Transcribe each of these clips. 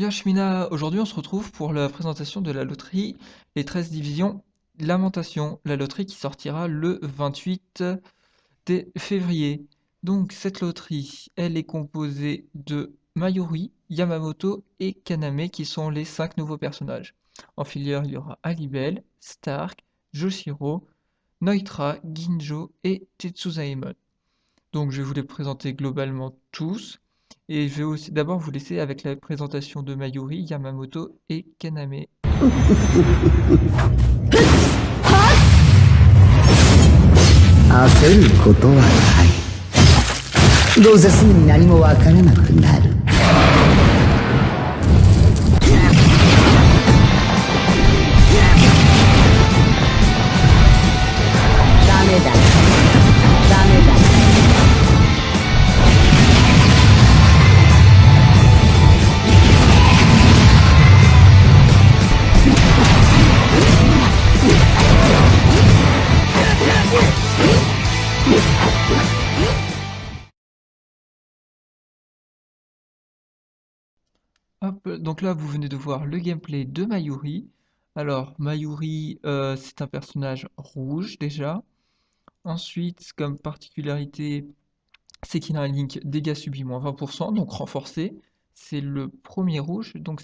Yashmina, aujourd'hui on se retrouve pour la présentation de la loterie Les 13 divisions Lamentation, la loterie qui sortira le 28 février. Donc cette loterie, elle est composée de Mayuri, Yamamoto et Kaname qui sont les 5 nouveaux personnages. En filière, il y aura Alibel, Stark, Joshiro, Neutra, Ginjo et Tetsuzaemon. Donc je vais vous les présenter globalement tous. Et je vais aussi d'abord vous laisser avec la présentation de Mayuri, Yamamoto et Kaname. 焦ることはないどうせすぐに何もわからなくなるダメだダメだ Hop, donc là vous venez de voir le gameplay de Mayuri. Alors Mayuri, c'est un personnage rouge déjà. Ensuite, comme particularité, c'est qu'il a un link dégâts subis moins 20%, donc renforcé. C'est le premier rouge, donc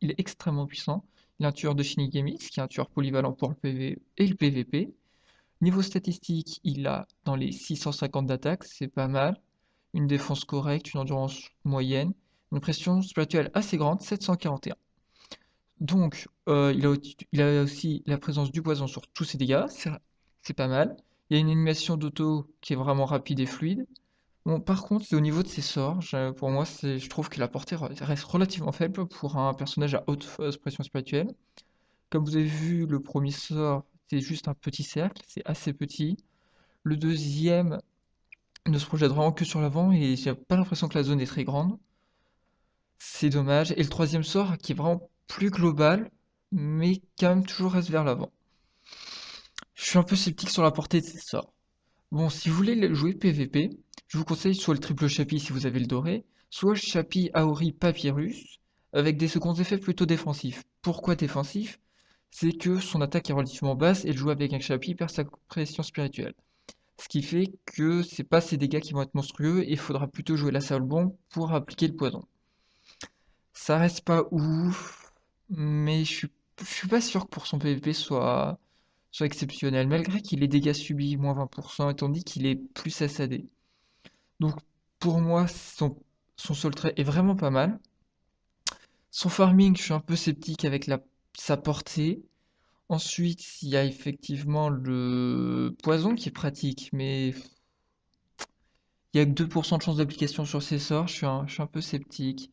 il est extrêmement puissant. Il est un tueur de Shinigami, ce qui est un tueur polyvalent pour le PV et le PVP. Niveau statistique, il a dans les 650 d'attaque, c'est pas mal. Une défense correcte, une endurance moyenne, une pression spirituelle assez grande, 741. Donc, il a aussi la présence du poison sur tous ses dégâts, c'est pas mal. Il y a une animation d'auto qui est vraiment rapide et fluide. Bon, par contre, c'est au niveau de ses sorts. Pour moi, je trouve que la portée reste relativement faible pour un personnage à haute pression spirituelle. Comme vous avez vu, le premier sort, c'est juste un petit cercle, c'est assez petit. Le deuxième ne se projette vraiment que sur l'avant et j'ai pas l'impression que la zone est très grande. C'est dommage. Et le troisième sort, qui est vraiment plus global, mais quand même toujours reste vers l'avant. Je suis un peu sceptique sur la portée de ces sorts. Bon, si vous voulez jouer PVP, je vous conseille soit le triple Chapi si vous avez le doré, soit Chapi Aori Papyrus, avec des seconds effets plutôt défensifs. Pourquoi défensif? C'est que son attaque est relativement basse et le jouer avec un Chapi perd sa pression spirituelle. Ce qui fait que c'est pas ses dégâts qui vont être monstrueux et il faudra plutôt jouer la salle bon pour appliquer le poison. Ça reste pas ouf, mais je suis pas sûr que pour son PVP soit exceptionnel, malgré qu'il ait dégâts subis moins 20%, étant donné qu'il est plus SAD. Donc pour moi, son seul trait est vraiment pas mal. Son farming, je suis un peu sceptique avec sa portée. Ensuite, il y a effectivement le poison qui est pratique, mais il y a que 2% de chance d'application sur ses sorts, je suis un peu sceptique.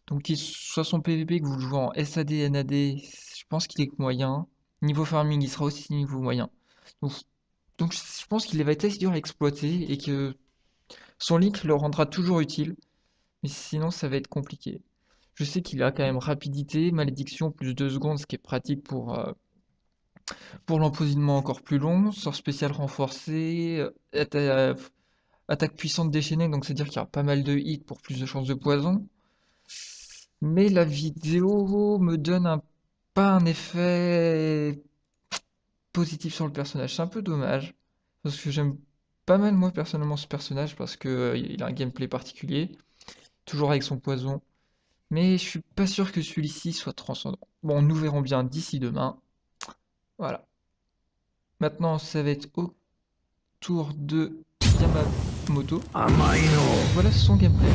Donc qu'il soit son PVP que vous le jouez en SAD, NAD, je pense qu'il est moyen. Niveau farming, il sera aussi niveau moyen. Donc, donc je pense qu'il va être assez dur à exploiter et que son link le rendra toujours utile, mais sinon ça va être compliqué. Je sais qu'il a quand même rapidité, malédiction plus 2 secondes, ce qui est pratique pour l'empoisonnement encore plus long, sort spécial renforcé, attaque puissante déchaînée, donc c'est-à-dire qu'il y aura pas mal de hits pour plus de chances de poison. Mais la vidéo me donne pas un effet positif sur le personnage. C'est un peu dommage, parce que j'aime pas mal moi personnellement ce personnage, parce que il a un gameplay particulier, toujours avec son poison. Mais je suis pas sûr que celui-ci soit transcendant. Bon, nous verrons bien d'ici demain. Voilà. Maintenant, ça va être au tour de Yamamoto. 甘いの Voilà son gameplay.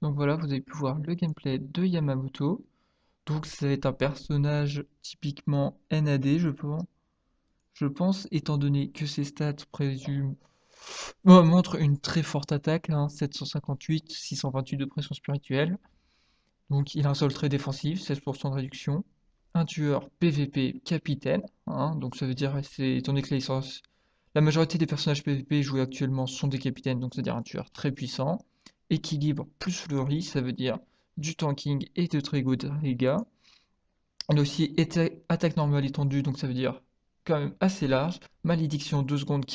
Donc voilà, vous avez pu voir le gameplay de Yamamoto. Donc ça va être un personnage typiquement NAD, je pense, étant donné que ses stats présument montre une très forte attaque, hein, 758, 628 de pression spirituelle. Donc il a un sol très défensif, 16% de réduction. Un tueur PVP capitaine, hein, donc ça veut dire, étant donné que la majorité des personnages PVP joués actuellement sont des capitaines, donc c'est-à-dire un tueur très puissant. Équilibre plus fleuri, ça veut dire du tanking et de très gros dégâts. On a aussi attaque normale étendue, donc ça veut dire quand même assez large. Malédiction 2 secondes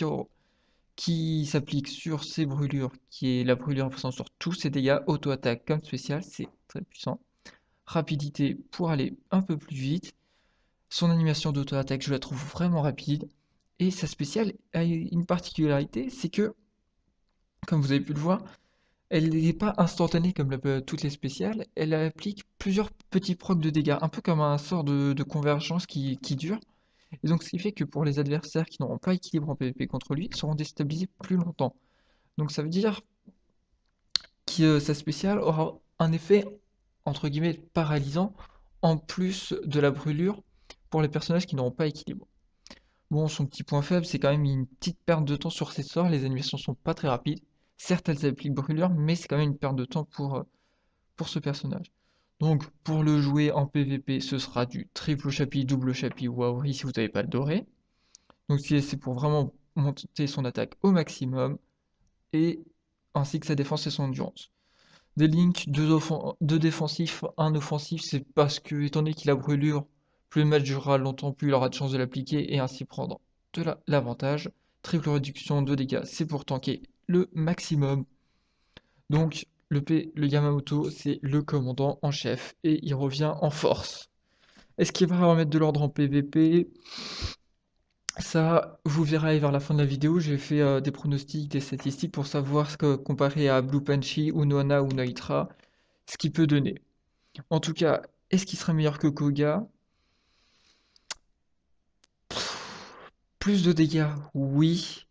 qui s'applique sur ses brûlures, qui est la brûlure infligeant sur tous ses dégâts, auto-attaque comme spécial, c'est très puissant. Rapidité pour aller un peu plus vite. Son animation d'auto-attaque, je la trouve vraiment rapide. Et sa spéciale a une particularité, c'est que, comme vous avez pu le voir, elle n'est pas instantanée comme toutes les spéciales, elle applique plusieurs petits procs de dégâts, un peu comme un sort de convergence qui dure. Et donc ce qui fait que pour les adversaires qui n'auront pas équilibre en PvP contre lui, seront déstabilisés plus longtemps. Donc ça veut dire que sa spéciale aura un effet entre guillemets paralysant en plus de la brûlure pour les personnages qui n'auront pas équilibre. Bon, son petit point faible, c'est quand même une petite perte de temps sur ses sorts, les animations sont pas très rapides. Certes, elles appliquent brûlure, mais c'est quand même une perte de temps pour ce personnage. Donc, pour le jouer en PvP, ce sera du triple chapi, double chapi ou Aori si vous n'avez pas le doré. Donc, c'est pour vraiment monter son attaque au maximum, et ainsi que sa défense et son endurance. Des links, deux défensifs, un offensif, c'est parce que, étant donné qu'il a brûlure, plus le match durera longtemps, plus il aura de chance de l'appliquer et ainsi prendre de l'avantage. Triple réduction de dégâts, c'est pour tanker le maximum. Donc, le Yamamoto, c'est le commandant en chef et il revient en force. Est-ce qu'il va remettre de l'ordre en PvP? Ça, vous verrez vers la fin de la vidéo, j'ai fait des pronostics, des statistiques pour savoir ce que comparé à Blue Punchy, Unohana ou Naitra, ce qu'il peut donner. En tout cas, est-ce qu'il sera meilleur que Koga? Plus de dégâts, oui.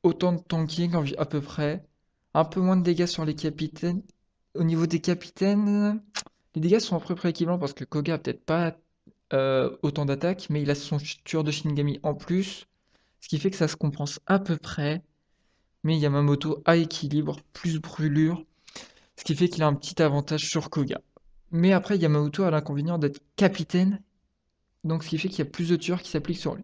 Autant de tanking à peu près. Un peu moins de dégâts sur les capitaines. Au niveau des capitaines, les dégâts sont à peu près équivalents parce que Koga a peut-être pas autant d'attaques, mais il a son tueur de Shinigami en plus, ce qui fait que ça se compense à peu près. Mais Yamamoto a équilibre, plus brûlure, ce qui fait qu'il a un petit avantage sur Koga. Mais après, Yamamoto a l'inconvénient d'être capitaine, donc ce qui fait qu'il y a plus de tueurs qui s'appliquent sur lui.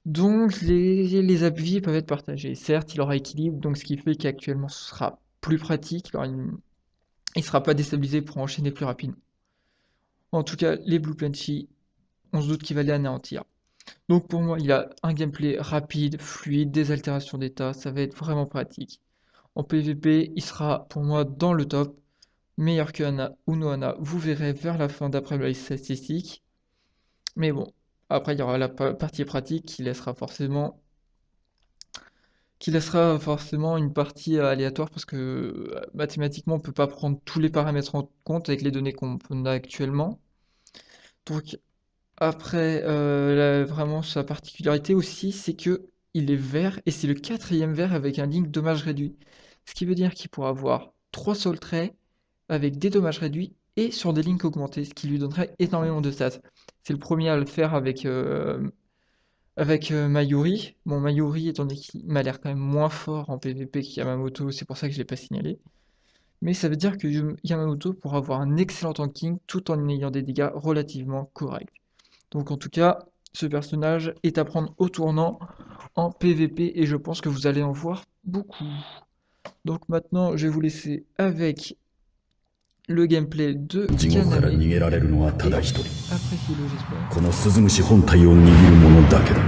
Donc les appuis peuvent être partagés. Certes, il aura équilibre, donc ce qui fait qu'actuellement ce sera plus pratique, il ne sera pas déstabilisé pour enchaîner plus rapidement. En tout cas, les Blue Planchy, on se doute qu'il va les anéantir. Donc pour moi, il a un gameplay rapide, fluide, des altérations d'état, ça va être vraiment pratique. En PvP, il sera pour moi dans le top, meilleur que Ana ou Noana, vous verrez vers la fin d'après les statistiques. Mais bon, après il y aura la partie pratique qui laissera forcément une partie aléatoire parce que mathématiquement on ne peut pas prendre tous les paramètres en compte avec les données qu'on a actuellement. Donc après, vraiment sa particularité aussi, c'est que il est vert et c'est le quatrième vert avec un link dommage réduit. Ce qui veut dire qu'il pourra avoir 3 soul traits avec des dommages réduits et sur des links augmentés, ce qui lui donnerait énormément de stats. C'est le premier à le faire avec Mayuri. Bon, Mayuri, étant donné qu'il m'a l'air quand même moins fort en PvP que Yamamoto, c'est pour ça que je ne l'ai pas signalé. Mais ça veut dire que Yamamoto pourra avoir un excellent tanking tout en ayant des dégâts relativement corrects. Donc en tout cas, ce personnage est à prendre au tournant en PvP et je pense que vous allez en voir beaucoup. Donc maintenant, je vais vous laisser avec le gameplay de 地獄から Kaname 逃げられるのはた et だ一人 appréciez-le, j'espère. このスズムシ本体を握る者だけだ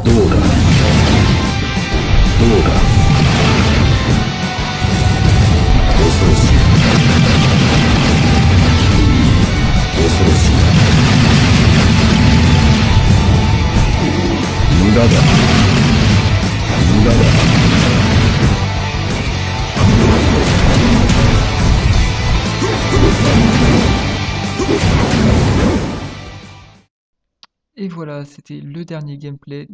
どうだどうだ恐ろしい恐ろしい無駄だ無駄だ Et voilà, c'était le dernier gameplay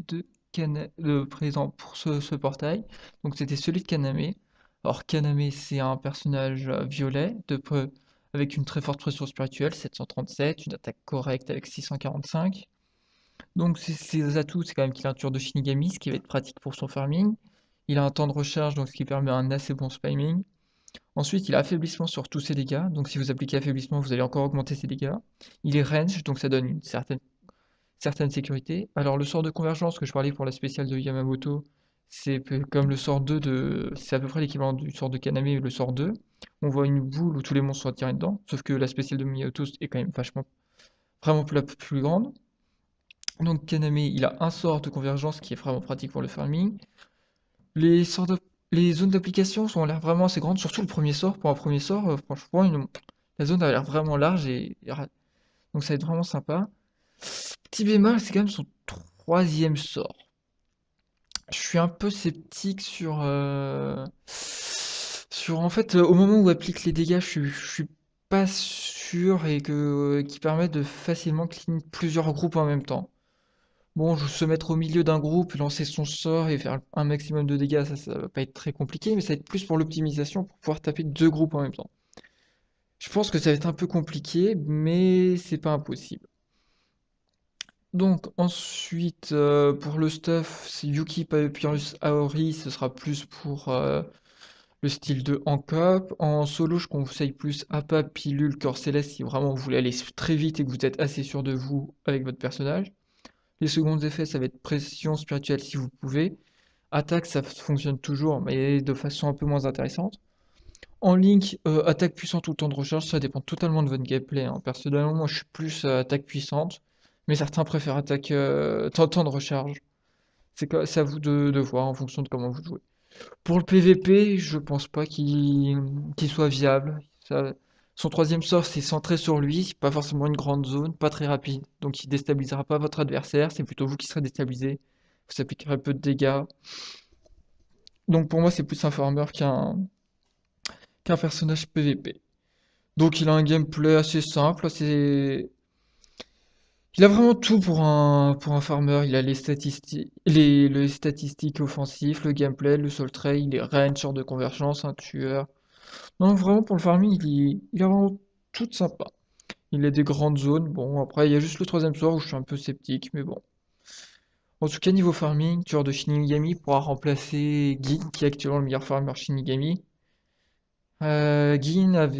présent pour ce portail. Donc c'était celui de Kaname. Alors Kaname, c'est un personnage violet avec une très forte pression spirituelle, 737, une attaque correcte avec 645. Donc ses atouts, c'est quand même qu'il a un tueur de Shinigami, ce qui va être pratique pour son farming. Il a un temps de recharge, donc ce qui permet un assez bon spamming. Ensuite, il a affaiblissement sur tous ses dégâts, donc si vous appliquez affaiblissement, vous allez encore augmenter ses dégâts. Il est range, donc ça donne une certaine sécurité. Alors le sort de convergence que je parlais pour la spéciale de Yamamoto, c'est comme le sort 2 de... C'est à peu près l'équivalent du sort de Kaname et le sort 2. On voit une boule où tous les monstres sont attirés dedans, sauf que la spéciale de Miyamoto est quand même vraiment plus grande. Donc Kaname, il a un sort de convergence qui est vraiment pratique pour le farming. Les sorts les zones d'application ont l'air vraiment assez grandes, surtout le premier sort. Pour un premier sort, franchement, la zone a l'air vraiment large donc ça va être vraiment sympa. Petit bémol, c'est quand même son troisième sort. Je suis un peu sceptique sur en fait, au moment où applique les dégâts, je suis pas sûr et qui permet de facilement clean plusieurs groupes en même temps. Bon, se mettre au milieu d'un groupe, lancer son sort et faire un maximum de dégâts, ça va pas être très compliqué, mais ça va être plus pour l'optimisation pour pouvoir taper deux groupes en même temps. Je pense que ça va être un peu compliqué, mais c'est pas impossible. Donc ensuite, pour le stuff, c'est Yuki Papyrus Aori, ce sera plus pour le style de en coop. En solo, je conseille plus Appa, Pilule, Corps Céleste si vraiment vous voulez aller très vite et que vous êtes assez sûr de vous avec votre personnage. Les seconds effets, ça va être pression spirituelle si vous pouvez. Attaque, ça fonctionne toujours, mais de façon un peu moins intéressante. En Link, attaque puissante ou temps de recharge, ça dépend totalement de votre gameplay, hein. Personnellement, moi je suis plus attaque puissante, mais certains préfèrent attaque temps de recharge. C'est à vous de voir en fonction de comment vous jouez. Pour le PVP, je pense pas qu'il soit viable. Son troisième sort, c'est centré sur lui, pas forcément une grande zone, pas très rapide. Donc il déstabilisera pas votre adversaire, c'est plutôt vous qui serez déstabilisé. Vous appliquerez peu de dégâts. Donc pour moi, c'est plus un farmer qu'un personnage PVP. Donc il a un gameplay assez simple, il a vraiment tout pour un farmer. Il a les statistiques offensifs, le gameplay, le soul trail, les range, sort de convergence, un tueur. Non, vraiment pour le farming, il a vraiment tout de sympa. Il a des grandes zones. Bon, après, il y a juste le troisième sort où je suis un peu sceptique, mais bon. En tout cas, niveau farming, tueur de Shinigami pourra remplacer Gin, qui est actuellement le meilleur farmer Shinigami. Gin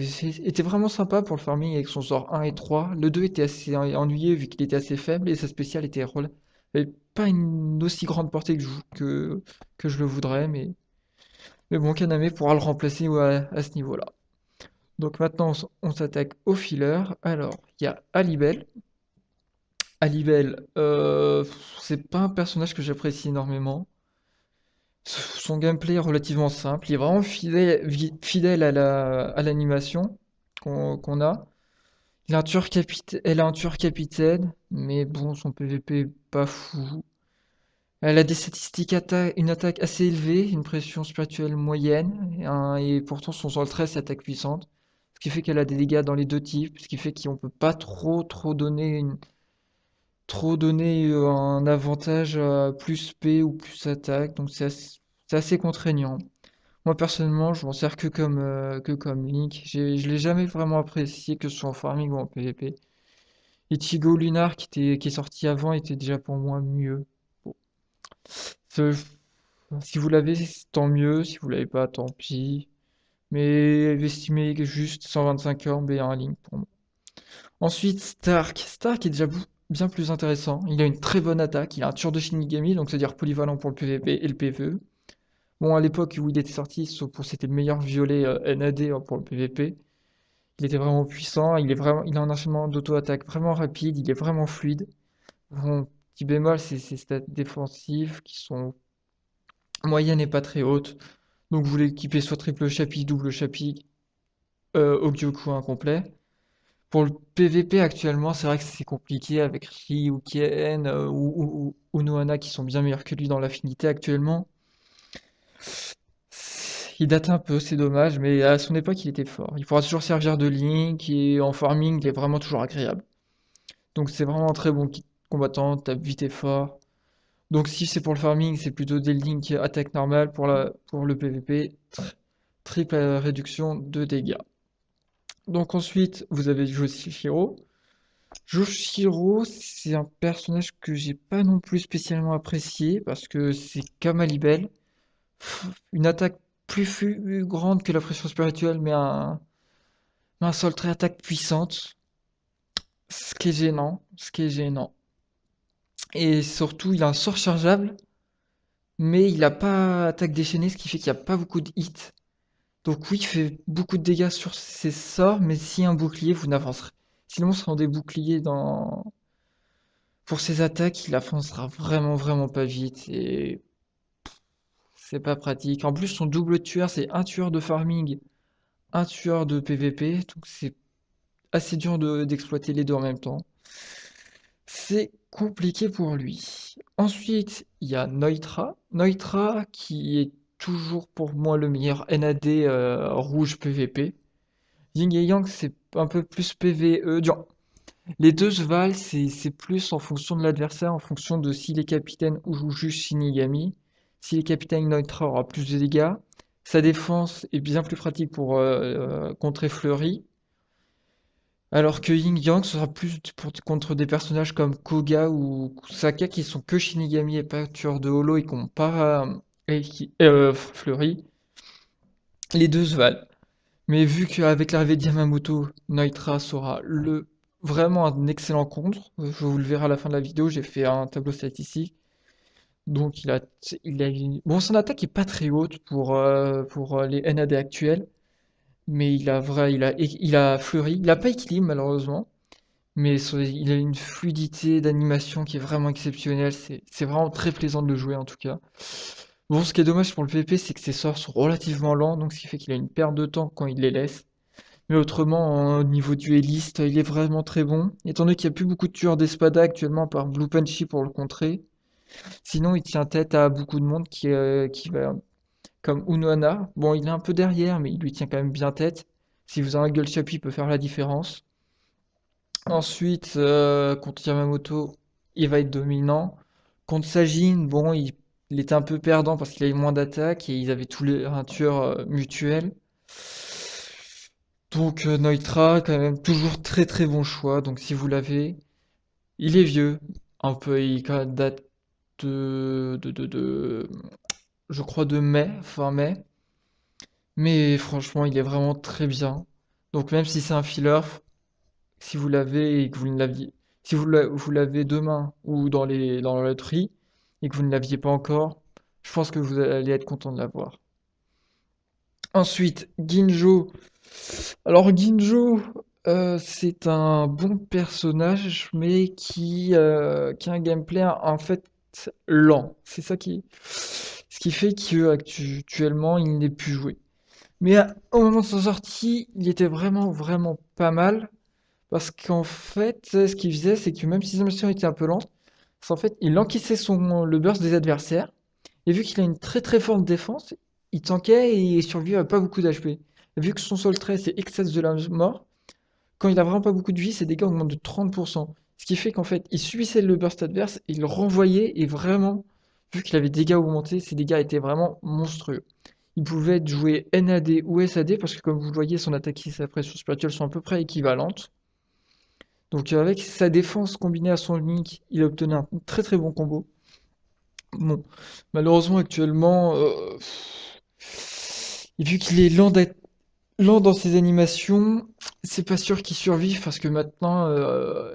était vraiment sympa pour le farming avec son sort 1 et 3. Le 2 était assez ennuyeux vu qu'il était assez faible et sa spéciale avait pas une aussi grande portée que je le voudrais, mais bon, Kaname pourra le remplacer à ce niveau-là. Donc maintenant, on s'attaque au filler. Alors, il y a Alibel. Alibel, c'est pas un personnage que j'apprécie énormément. Son gameplay est relativement simple. Il est vraiment fidèle à l'animation qu'on a. Elle a un tueur capitaine, mais bon, son PVP est pas fou. Elle a des statistiques une attaque assez élevée, une pression spirituelle moyenne, et pourtant son sol 13 est attaque puissante. Ce qui fait qu'elle a des dégâts dans les deux types, ce qui fait qu'on peut pas trop donner un avantage à plus P ou plus attaque, donc c'est assez contraignant. Moi personnellement, je m'en sers que comme Link. Je l'ai jamais vraiment apprécié, que ce soit en farming ou en PvP. Ichigo Lunar qui est sorti avant était déjà pour moi mieux. Bon. Ce- Si vous l'avez, tant mieux. Si vous l'avez pas, tant pis. Mais estimez que juste 125 heures B1 Link pour moi. Ensuite, Stark. Stark est déjà bien plus intéressant. Il a une très bonne attaque. Il a un tueur de Shinigami, donc c'est-à-dire polyvalent pour le PvP et le PvE. Bon, à l'époque où il était sorti, c'était le meilleur violet NAD pour le PvP. Il était vraiment puissant. Il a un enchaînement d'auto-attaque vraiment rapide. Il est vraiment fluide. Bon, petit bémol, c'est ses stats défensives qui sont moyennes et pas très hautes. Donc vous l'équipez soit triple chapitre, double chapitre, Ogyoku incomplet. Pour le PVP actuellement, c'est vrai que c'est compliqué avec Ryuken ou Nohana qui sont bien meilleurs que lui dans l'affinité actuellement. Il date un peu, c'est dommage, mais à son époque, il était fort. Il pourra toujours servir de Link et en farming, il est vraiment toujours agréable. Donc c'est vraiment un très bon combattant, tape vite et fort. Donc si c'est pour le farming, c'est plutôt des Link attaque normale. Pour le PVP, triple réduction de dégâts. Donc ensuite, vous avez Joshiro. Joshiro, c'est un personnage que j'ai pas non plus spécialement apprécié parce que c'est comme Alibel, une attaque plus grande que la pression spirituelle, mais un sol très attaque puissante, ce qui est gênant, ce qui est gênant. Et surtout, il a un sort chargeable, mais il a pas attaque déchaînée, ce qui fait qu'il n'y a pas beaucoup de hits. Donc oui, il fait beaucoup de dégâts sur ses sorts, mais si un bouclier, vous n'avancerez. Si le monstre a des boucliers pour ses attaques, il avancera vraiment pas vite et c'est pas pratique. En plus, son double tueur, c'est un tueur de farming, un tueur de PVP, donc c'est assez dur d'exploiter les deux en même temps. C'est compliqué pour lui. Ensuite, il y a Neutra. Neutra qui est toujours pour moi le meilleur NAD rouge PVP. Yin et Yang, c'est un peu plus PVE. Les deux se valent, c'est plus en fonction de l'adversaire, en fonction de s'il est capitaine ou juste Shinigami. S'il est capitaine, Neutra aura plus de dégâts. Sa défense est bien plus pratique pour contrer Fleury. Alors que Yin Yang sera plus contre des personnages comme Koga ou Kusaka qui sont que Shinigami et pas tueurs de holo et qui n'ont pas Fleury. Les deux se valent. Mais vu qu'avec l'arrivée de Yamamoto, Naitra sera vraiment un excellent contre, je vous le verrai à la fin de la vidéo, j'ai fait un tableau statistique. Donc bon, son attaque est pas très haute pour les NAD actuels, mais il a fleuri, il a pas équilibre malheureusement, mais il a une fluidité d'animation qui est vraiment exceptionnelle, c'est vraiment très plaisant de le jouer en tout cas. Bon, ce qui est dommage pour le PvP, c'est que ses sorts sont relativement lents, donc ce qui fait qu'il a une perte de temps quand il les laisse. Mais autrement, au niveau dueliste, il est vraiment très bon. Étant donné qu'il n'y a plus beaucoup de tueurs d'espada actuellement, par Blue Punchy pour le contrer. Sinon, il tient tête à beaucoup de monde qui va, comme Unohana. Bon, il est un peu derrière, mais il lui tient quand même bien tête. Si vous avez un Gull Chapi, il peut faire la différence. Ensuite, contre Yamamoto, il va être dominant. Contre Sajin, bon, il était un peu perdant parce qu'il avait moins d'attaques et ils avaient tous les un tueur mutuel. Donc Neutra, quand même, toujours très bon choix. Donc si vous l'avez, il est vieux, un peu, il date de je crois de mai, fin mai. Mais franchement, il est vraiment très bien. Donc même si c'est un filler, si vous l'avez et que vous ne l'aviez, si vous l'avez demain ou dans la loterie et que vous ne l'aviez pas encore, je pense que vous allez être content de l'avoir. Ensuite, Ginjo. Alors Ginjo, c'est un bon personnage, mais qui a un gameplay en fait lent. Ce qui fait qu'actuellement il n'est plus joué. Mais au moment de sa sortie, il était vraiment pas mal. Parce qu'en fait, ce qu'il faisait, c'est que même si sa mission était un peu lente, c'est en fait, il encaissait le burst des adversaires. Et vu qu'il a une très forte défense, il tankait et il survivait à pas beaucoup d'HP. Vu que son sol trait c'est extase de la mort, quand il a vraiment pas beaucoup de vie, ses dégâts augmentent de 30%. Ce qui fait qu'en fait, il subissait le burst adverse, il le renvoyait et vraiment, vu qu'il avait des dégâts augmentés, ses dégâts étaient vraiment monstrueux. Il pouvait être joué NAD ou SAD parce que comme vous le voyez, son attaque et sa pression spirituelle sont à peu près équivalentes. Donc avec sa défense combinée à son link, il a obtenu un très bon combo. Bon, malheureusement actuellement, vu qu'il est lent dans ses animations, c'est pas sûr qu'il survive parce que maintenant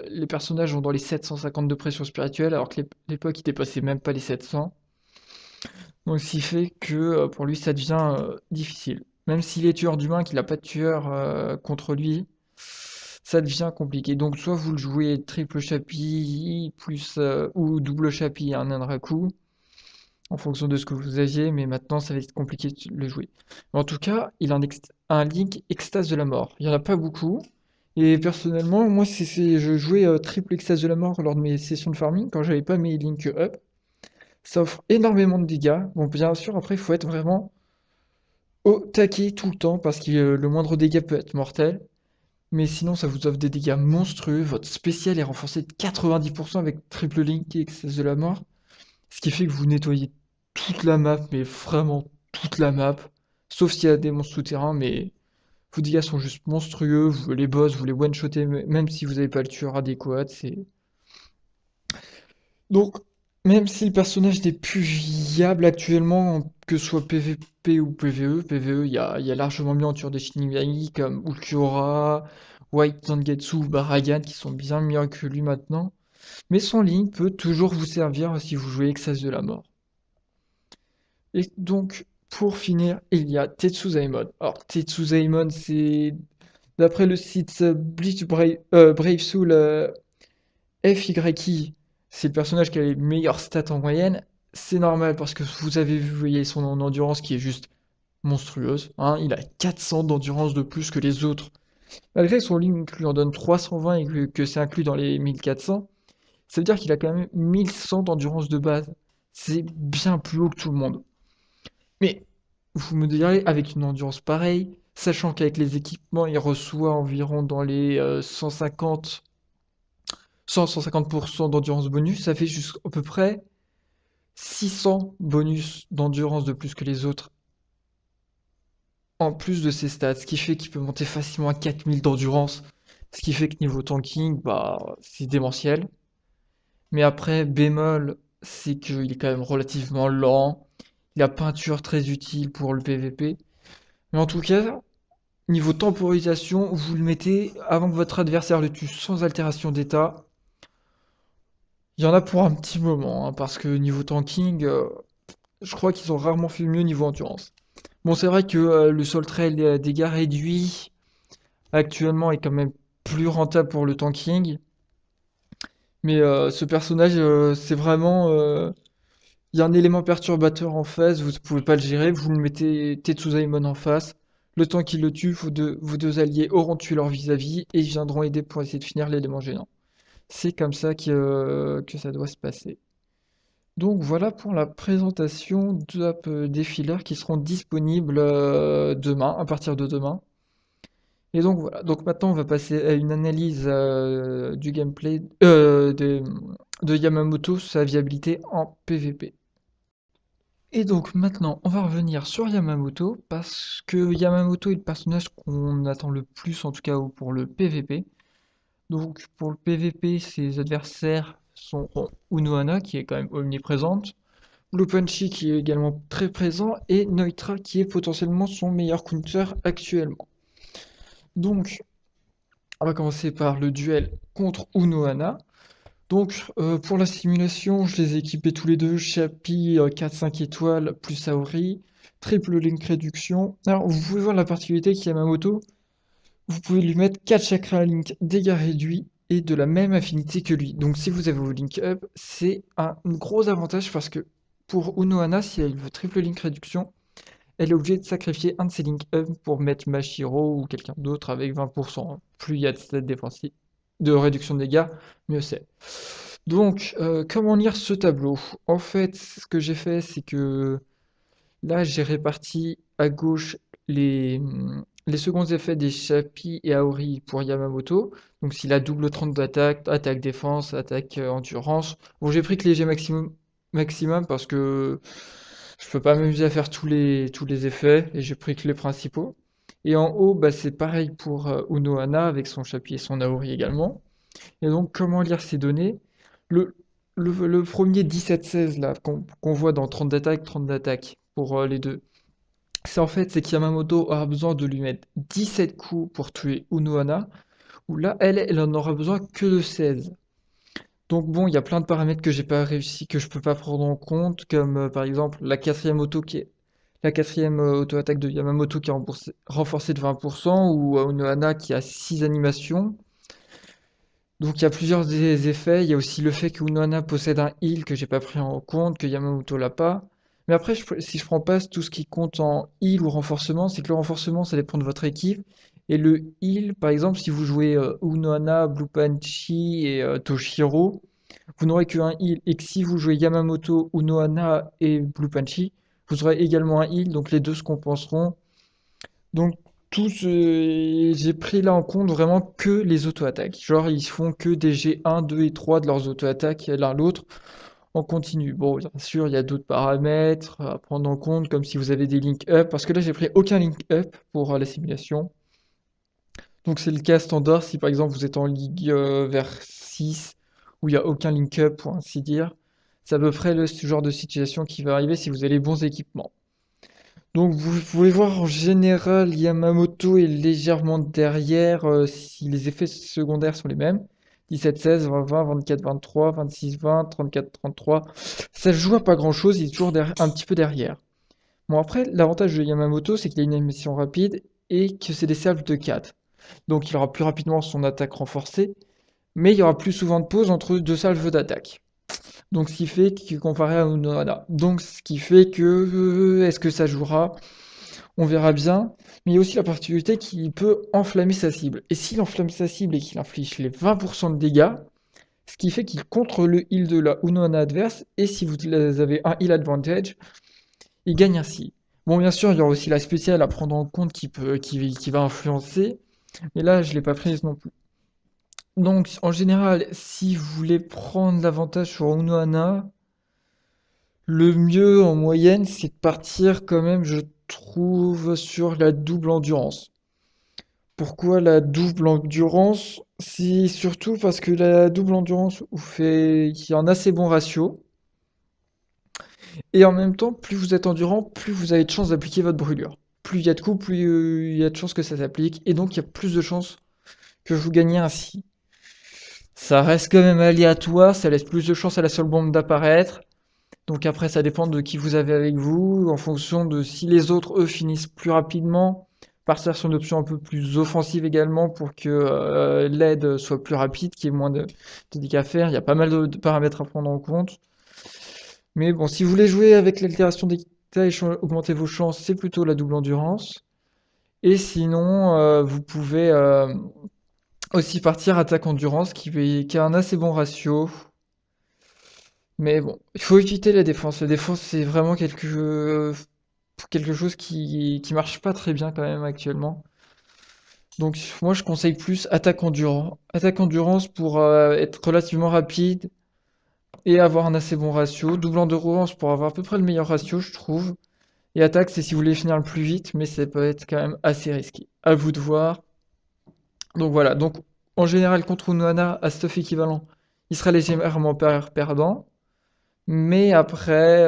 les personnages ont dans les 750 de pression spirituelle alors que l'époque il dépassait même pas les 700. Donc ce qui fait que pour lui ça devient difficile. Même s'il est tueur d'humains, qu'il n'a pas de tueur contre lui, ça devient compliqué. Donc soit vous le jouez triple chapi plus ou double chapi et un Nanraku en fonction de ce que vous aviez, mais maintenant ça va être compliqué de le jouer. Mais en tout cas, il a un Link extase de la mort. Il n'y en a pas beaucoup. Et personnellement, moi je jouais triple extase de la mort lors de mes sessions de farming quand j'avais pas mes Link up. Ça offre énormément de dégâts. Bon, bien sûr, après, il faut être vraiment au taquet tout le temps parce que le moindre dégât peut être mortel. Mais sinon, ça vous offre des dégâts monstrueux. Votre spécial est renforcé de 90% avec triple link et excès de la mort. Ce qui fait que vous nettoyez toute la map, mais vraiment toute la map. Sauf s'il y a des monstres souterrains, mais Vos dégâts sont juste monstrueux, les boss, vous les one-shottez même si vous n'avez pas le tueur adéquat, Donc, même si le personnage n'est plus viable actuellement, que ce soit PvP ou PvE, il y a largement mieux en tueur des Shinigami comme Ulquiorra, White Zangetsu ou Baragan qui sont bien mieux que lui maintenant. Mais son Link peut toujours vous servir si vous jouez Exas de la mort. Et donc, pour finir, il y a Tetsuzaimon. Alors, Tetsuzaimon, c'est d'après le site Bleach Brave Soul FYI, c'est le personnage qui a les meilleures stats en moyenne. C'est normal parce que vous avez vu, vous voyez son endurance qui est juste monstrueuse, hein. Il a 400 d'endurance de plus que les autres. Malgré son Link lui en donne 320 et que c'est inclus dans les 1400, ça veut dire qu'il a quand même 1100 d'endurance de base. C'est bien plus haut que tout le monde. Mais vous me direz, avec une endurance pareille, sachant qu'avec les équipements, il reçoit environ dans les 150, 100-150% d'endurance bonus, ça fait jusqu'à peu près 600 bonus d'endurance de plus que les autres, en plus de ses stats, ce qui fait qu'il peut monter facilement à 4000 d'endurance, ce qui fait que niveau tanking, bah, c'est démentiel. Mais après, bémol, c'est qu'il est quand même relativement lent, il a peinture très utile pour le PVP, mais en tout cas, niveau temporisation, vous le mettez avant que votre adversaire le tue sans altération d'état. Il y en a pour un petit moment, hein, parce que niveau tanking, je crois qu'ils ont rarement fait mieux niveau endurance. Bon, c'est vrai que le Soul Trail dégâts réduits actuellement est quand même plus rentable pour le tanking, mais ce personnage, c'est vraiment, il y a un élément perturbateur en face, vous ne pouvez pas le gérer, vous le mettez Tetsuzaimon en face, le temps qu'il le tue, vos deux alliés auront tué leur vis-à-vis et ils viendront aider pour essayer de finir l'élément gênant. C'est comme ça que ça doit se passer. Donc voilà pour la présentation des fillers qui seront disponibles demain, à partir de demain. Et donc voilà, donc maintenant on va passer à une analyse du gameplay de Yamamoto, sa viabilité en PvP. Et donc maintenant on va revenir sur Yamamoto, parce que Yamamoto est le personnage qu'on attend le plus, en tout cas pour le PvP. Donc pour le PvP, ses adversaires sont Unohana, qui est quand même omniprésente, Blue Punchy qui est également très présent, et Neutra qui est potentiellement son meilleur counter actuellement. Donc on va commencer par le duel contre Unohana. Donc pour la simulation, je les ai équipés tous les deux, Chapi 4-5 étoiles plus Aori, triple link réduction. Alors vous pouvez voir la particularité qu'il y a Yamamoto, vous pouvez lui mettre 4 chakras link dégâts réduits et de la même affinité que lui. Donc si vous avez vos link up, c'est un gros avantage parce que pour Unohana, si elle veut triple link réduction, elle est obligée de sacrifier un de ses link up pour mettre Mashiro ou quelqu'un d'autre avec 20%. Plus il y a de stats défensifs, de réduction de dégâts, mieux c'est. Donc, comment lire ce tableau? En fait, ce que j'ai fait, c'est que là, j'ai réparti à gauche les seconds effets des Chapi et Aori pour Yamamoto. Donc, s'il a double 30 d'attaque, attaque défense, attaque endurance. Bon, j'ai pris que léger maximum parce que je peux pas m'amuser à faire tous les effets et j'ai pris que les principaux. Et en haut, bah, c'est pareil pour Unohana avec son Chapi et son Aori également. Et donc, comment lire ces données? Le, le premier 17-16 là qu'on voit dans 30 d'attaque, 30 d'attaque pour les deux, c'est que Yamamoto aura besoin de lui mettre 17 coups pour tuer Unohana, où là, elle en aura besoin que de 16. Donc bon, il y a plein de paramètres que j'ai pas réussi, que je peux pas prendre en compte, comme par exemple la quatrième auto-attaque de Yamamoto qui est renforcée de 20%, ou Unohana qui a 6 animations. Donc il y a plusieurs des effets. Il y a aussi le fait que Unohana possède un heal que j'ai pas pris en compte, que Yamamoto l'a pas. Mais après, si je prends pas tout ce qui compte en heal ou renforcement, c'est que le renforcement, ça dépend de votre équipe. Et le heal, par exemple, si vous jouez Unohana, Blue Panchi et Toshiro, vous n'aurez qu'un heal. Et que si vous jouez Yamamoto, Unohana et Blue Panchi, vous aurez également un heal. Donc les deux se compenseront. Donc, j'ai pris là en compte vraiment que les auto-attaques. Genre, ils font que des G1, 2 et 3 de leurs auto-attaques l'un l'autre en continu. Bon, bien sûr, il y a d'autres paramètres à prendre en compte, comme si vous avez des link up, parce que là, j'ai pris aucun link up pour la simulation. Donc c'est le cas standard si par exemple vous êtes en ligue vers 6 où il n'y a aucun link-up pour ainsi dire. C'est à peu près ce genre de situation qui va arriver si vous avez les bons équipements. Donc vous pouvez voir en général Yamamoto est légèrement derrière si les effets secondaires sont les mêmes. 17-16, 20-20, 24-23, 26-20, 34-33. Ça se joue à pas grand-chose, il est toujours un petit peu derrière. Bon après, l'avantage de Yamamoto, c'est qu'il a une animation rapide et que c'est des salves de 4. Donc il aura plus rapidement son attaque renforcée, mais il y aura plus souvent de pauses entre deux salves d'attaque. Donc ce qui fait que comparé à Unohana. Donc ce qui fait que est-ce que ça jouera? On verra bien. Mais il y a aussi la particularité qu'il peut enflammer sa cible. Et s'il enflamme sa cible et qu'il inflige les 20% de dégâts, ce qui fait qu'il contre le heal de la Unohana adverse, et si vous avez un heal advantage, il gagne ainsi. Bon, bien sûr, il y aura aussi la spéciale à prendre en compte qui va influencer, mais là, je ne l'ai pas prise non plus. Donc, en général, si vous voulez prendre l'avantage sur Unohana, le mieux en moyenne, c'est de partir quand même, je trouve, sur la double endurance. Pourquoi la double endurance? C'est surtout parce que la double endurance vous fait qu'il y a un assez bon ratio. Et en même temps, plus vous êtes endurant, plus vous avez de chances d'appliquer votre brûlure. Plus il y a de coups, plus il y a de chances que ça s'applique. Et donc, il y a plus de chances que vous gagnez ainsi. Ça reste quand même aléatoire, ça laisse plus de chances à la seule bombe d'apparaître. Donc après, ça dépend de qui vous avez avec vous, en fonction de si les autres, eux, finissent plus rapidement. Partir sur une option un peu plus offensive également pour que l'aide soit plus rapide, qu'il y ait moins de dégâts à faire. Il y a pas mal de paramètres à prendre en compte. Mais bon, si vous voulez jouer avec l'altération d'état et augmenter vos chances, c'est plutôt la double endurance. Et sinon, vous pouvez aussi partir attaque endurance qui a un assez bon ratio. Mais bon, il faut éviter la défense. La défense, c'est vraiment quelque chose qui marche pas très bien quand même actuellement. Donc moi, je conseille plus attaque endurance. Attaque endurance pour être relativement rapide et avoir un assez bon ratio. Double endurance pour avoir à peu près le meilleur ratio, je trouve. Et attaque, c'est si vous voulez finir le plus vite, mais ça peut être quand même assez risqué. À vous de voir. Donc voilà. Donc en général, contre Unohana, à stuff équivalent, il sera légèrement perdant. Mais après,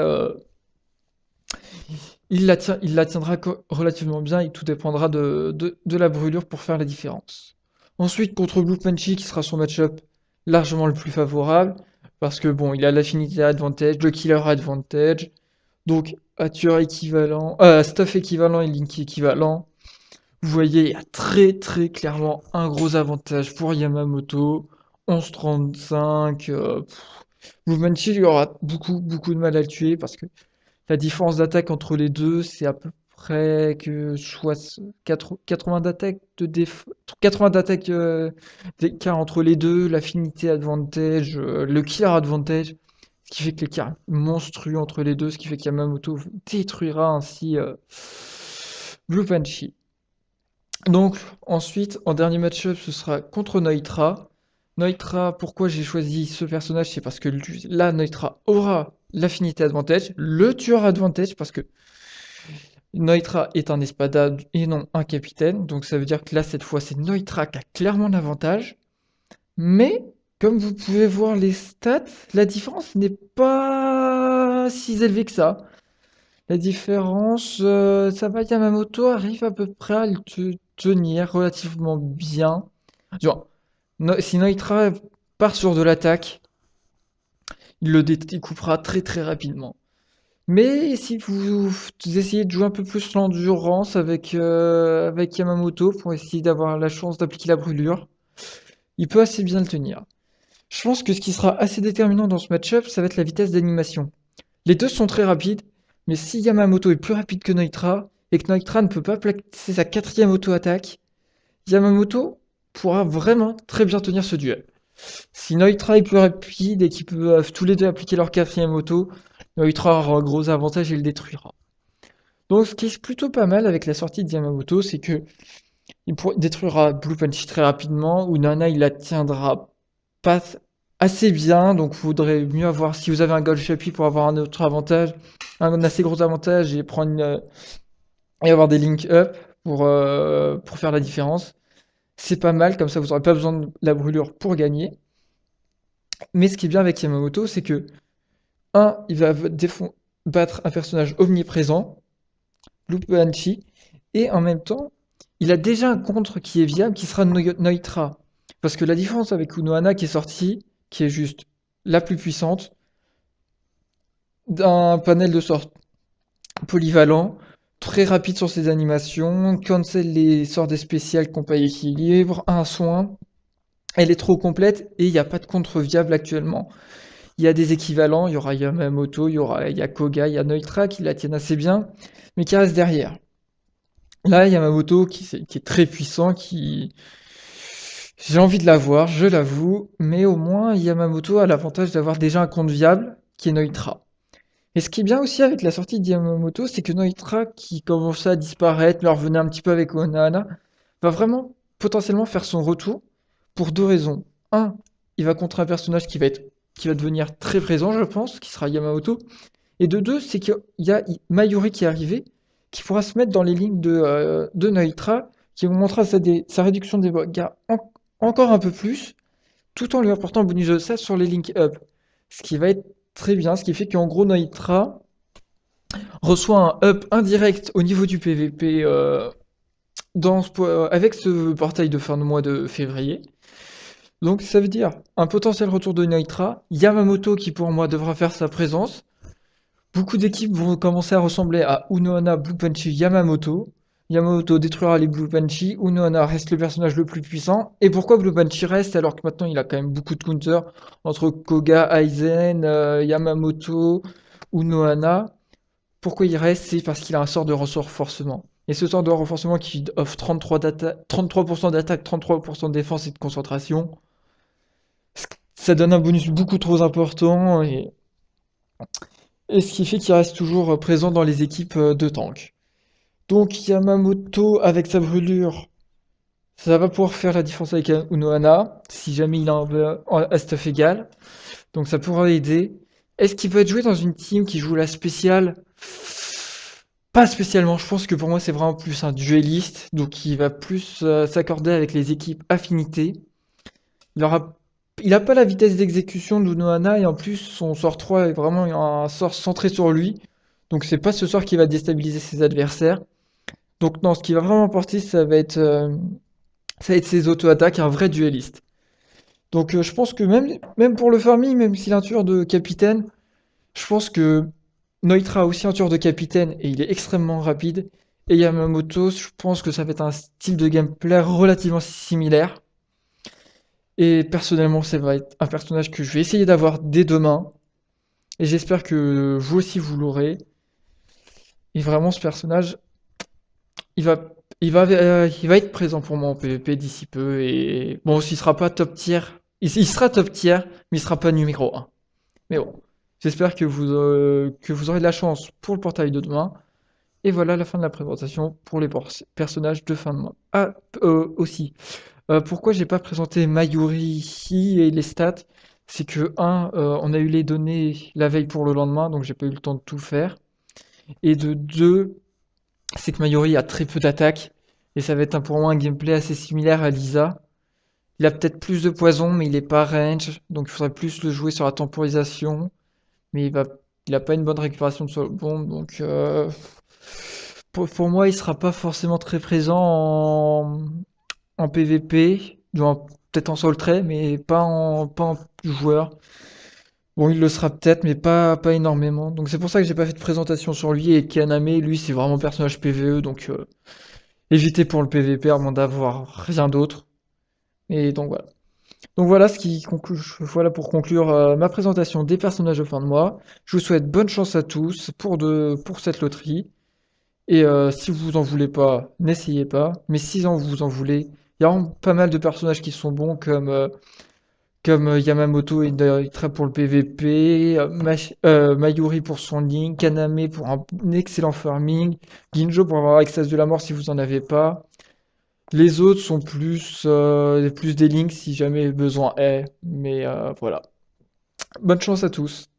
il la tiendra relativement bien et tout dépendra de la brûlure pour faire la différence. Ensuite, contre Blue Punchy, qui sera son match-up largement le plus favorable, parce que bon, il a l'affinité advantage, le killer advantage, donc tueur équivalent, stuff équivalent et link équivalent. Vous voyez, il y a très très clairement un gros avantage pour Yamamoto. 11-35. Blue Punchy, il aura beaucoup de mal à le tuer parce que la différence d'attaque entre les deux, c'est à peu près que 80 d'attaque 80 d'attaque d'écart entre les deux, l'affinité advantage, le killer advantage, ce qui fait que l'écart est monstrueux entre les deux, ce qui fait qu'Yamamoto détruira ainsi Blue Banshee. Donc ensuite, en dernier match-up, ce sera contre Neutra. Neutra, pourquoi j'ai choisi ce personnage? C'est parce que là, Neutra aura l'affinité advantage, le tueur advantage, parce que Neutra est un espada et non un capitaine. Donc ça veut dire que là, cette fois, c'est Neutra qui a clairement l'avantage. Mais, comme vous pouvez voir les stats, la différence n'est pas si élevée que ça. La différence, ça va, Yamamoto arrive à peu près à le tenir relativement bien. Genre, si Neutra part sur de l'attaque, il le découpera très très rapidement. Mais si vous essayez de jouer un peu plus l'endurance avec Yamamoto pour essayer d'avoir la chance d'appliquer la brûlure, il peut assez bien le tenir. Je pense que ce qui sera assez déterminant dans ce match-up, ça va être la vitesse d'animation. Les deux sont très rapides, mais si Yamamoto est plus rapide que Neutra, et que Neutra ne peut pas placer sa quatrième auto-attaque, Yamamoto pourra vraiment très bien tenir ce duel. Si Neutra est plus rapide et qu'ils peuvent tous les deux appliquer leur quatrième auto, Neutra aura un gros avantage et le détruira. Donc ce qui est plutôt pas mal avec la sortie de Yamamoto, c'est que il détruira Blue Punchy très rapidement, ou Nana il la tiendra pas assez bien, donc vous voudrez mieux avoir, si vous avez un Gold Chappie pour avoir un autre avantage, un assez gros avantage et prendre et avoir des link up pour faire la différence. c'est pas mal, comme ça vous n'aurez pas besoin de la brûlure pour gagner. Mais ce qui est bien avec Yamamoto, c'est que, un, il va battre un personnage omniprésent, Blue Banshee, et en même temps, il a déjà un contre qui est viable, qui sera Neutra. Parce que la différence avec Unohana qui est sortie, qui est juste la plus puissante, d'un panel de sorts polyvalent, très rapide sur ses animations, cancel les sorts des spéciales qui n'ont pas équilibre, un soin, elle est trop complète et il n'y a pas de contre viable actuellement. Il y a des équivalents, il y aura Yamamoto, il y a Koga, il y a Neutra qui la tiennent assez bien, mais qui reste derrière. Là, Yamamoto qui est très puissant, qui... J'ai envie de l'avoir, je l'avoue, mais au moins Yamamoto a l'avantage d'avoir déjà un compte viable qui est Neutra. Et ce qui est bien aussi avec la sortie de Yamamoto, c'est que Neutra, qui commençait à disparaître, leur revenait un petit peu avec Onana, va vraiment potentiellement faire son retour pour deux raisons. Un, il va contre un personnage qui va devenir très présent, je pense, qui sera Yamamoto. Et de deux, c'est qu'il y a Mayuri qui est arrivé, qui pourra se mettre dans les lignes de Neutra, qui augmentera sa réduction des dégâts encore un peu plus, tout en lui apportant un bonus de 16 sur les link up. Ce qui va être très bien, ce qui fait qu'en gros, Neutra reçoit un up indirect au niveau du PVP avec ce portail de fin de mois de février. Donc ça veut dire un potentiel retour de Neutra, Yamamoto qui pour moi devra faire sa présence. Beaucoup d'équipes vont commencer à ressembler à Unohana, Blue Punchy, Yamamoto. Yamamoto détruira les Blue Punchy, Unohana reste le personnage le plus puissant. Et pourquoi Blue Punchy reste alors que maintenant il a quand même beaucoup de counters entre Koga, Aizen, Yamamoto, Unohana. Pourquoi il reste? C'est parce qu'il a un sort de renforcement. Et ce sort de renforcement qui offre 33% d'attaque, 33% de défense et de concentration, ça donne un bonus beaucoup trop important et ce qui fait qu'il reste toujours présent dans les équipes de tank. Donc Yamamoto avec sa brûlure, ça va pouvoir faire la différence avec Unohana, si jamais il en veut à stuff égal. Donc ça pourra aider. Est-ce qu'il peut être joué dans une team qui joue la spéciale? Pas spécialement, je pense que pour moi c'est vraiment plus un dueliste, donc il va plus s'accorder avec les équipes affinités. Il aura, il a pas la vitesse d'exécution d'Unohana et en plus son sort 3 est vraiment un sort centré sur lui, donc c'est pas ce sort qui va déstabiliser ses adversaires. Donc non, ce qui va vraiment porter ça va être ses auto-attaques, un vrai dueliste. Donc je pense que même pour le farming, même s'il a un tueur de capitaine, je pense que Neutra a aussi un tueur de capitaine et il est extrêmement rapide. Et Yamamoto, je pense que ça va être un style de gameplay relativement similaire. Et personnellement, ça va être un personnage que je vais essayer d'avoir dès demain. Et j'espère que vous aussi vous l'aurez. Et vraiment, ce personnage, il va, il va être présent pour moi en PvP d'ici peu. Et bon, s'il sera pas top tier, il sera top tier, mais il sera pas numéro un. Mais bon, j'espère que vous aurez de la chance pour le portail de demain. Et voilà la fin de la présentation pour les personnages de fin de mois. Ah, aussi, pourquoi j'ai pas présenté Mayuri et les stats? C'est que, un, on a eu les données la veille pour le lendemain, donc j'ai pas eu le temps de tout faire. Et de deux, c'est que Mayuri a très peu d'attaques, et ça va être pour moi un gameplay assez similaire à Lisa. Il a peut-être plus de poison, mais il est pas range, donc il faudrait plus le jouer sur la temporisation. Mais il a pas une bonne récupération de sol bombe, donc pour moi, il sera pas forcément très présent en PVP, peut-être en sol trait, mais pas en joueur. Bon, il le sera peut-être, mais pas énormément. Donc c'est pour ça que j'ai pas fait de présentation sur lui. Et Kaname, lui, c'est vraiment personnage PVE, donc évitez pour le PVP à moins d'avoir rien d'autre. Et donc voilà. Donc voilà ce qui conclut, voilà pour conclure ma présentation des personnages de fin de mois. Je vous souhaite bonne chance à tous pour cette loterie. Et si vous en voulez pas, n'essayez pas. Mais si vous en voulez, il y a vraiment pas mal de personnages qui sont bons comme Yamamoto et Daitra pour le PVP, Mayuri pour son link, Kaname pour un excellent farming, Ginjo pour avoir Extase de la mort si vous en avez pas. Les autres sont plus des links si jamais besoin est. Mais voilà. Bonne chance à tous.